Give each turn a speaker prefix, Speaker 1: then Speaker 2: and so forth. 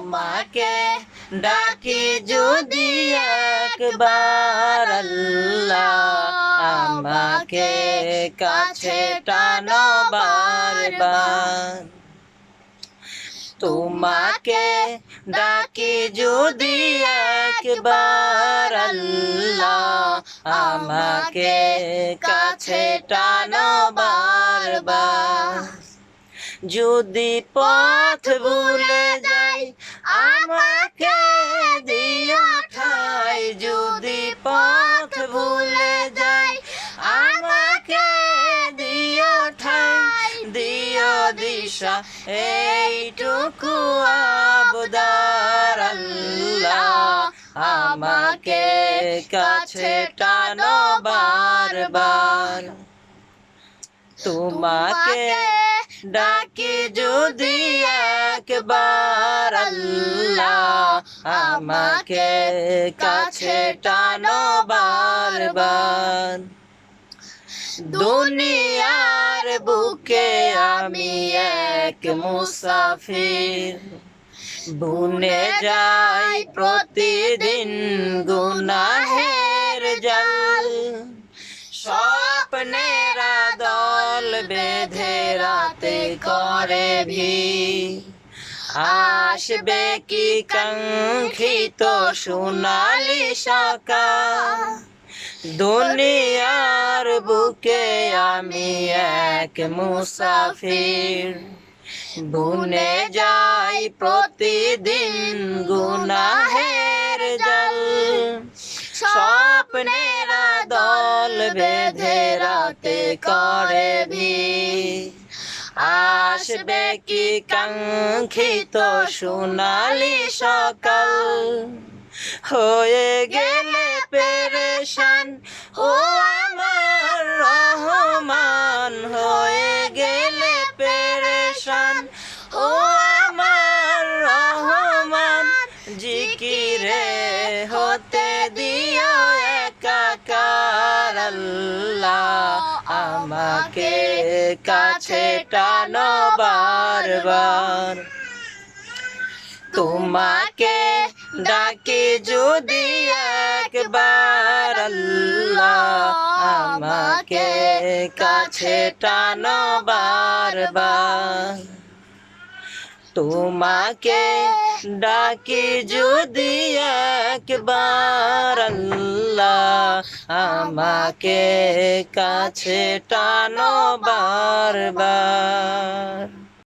Speaker 1: তোমাকে ডাকি যদি একবার আল্লাহ, আমাকে কাছে টানো বারবার। তোমাকে ডাকি যদি একবার আল্লাহ, আমাকে কাছে টানো বারবার। যদি পথ ভুলে যাই আমাকে দিও ঠাই, যদি পথ ভুলে যাই আমাকে দিও ঠাই, দিও দিশা এইটুকু আবদার আল্লাহ, আমাকে কাছে টানো বারবার। তোমাকে ডাকি যদি একবার আল্লাহ, আমাকে কাছে টানো বারবার। দুনিয়ার বুকে আমি এক মুসাফির, বুনে যাই প্রতিদিন গুনাহের জাল। স্বপ্নেরা দল বেঁধে রাতে করে ভিড়, আসবে কি কাঙ্ক্ষিত সোনালি সকাল। দুনিয়ার বুকে আমি এক মুসাফির, বুনে যাই প্রতিদিন গুনাহের জাল। স্বপ্নেরা দল বেঁধে রাতে করে ভিড়, আসবে কি কাঙ্ক্ষিত সোনালি সকাল। হয়ে গেলে পেরেশান ও আমার রহমান, হয়ে গেলে পেরেশান ও আমার রহমান। জিকিরে হতে দিও একাকার আল্লাহ, আমাকে কাছে টানো বারবার। তোমাকে ডাকি যদি একবার আল্লাহ, আমাকে কাছে টানো বারবার। তোমাকে ডাকি যদি একবার আল্লাহ, আমাকে কাছে টানো বারবার।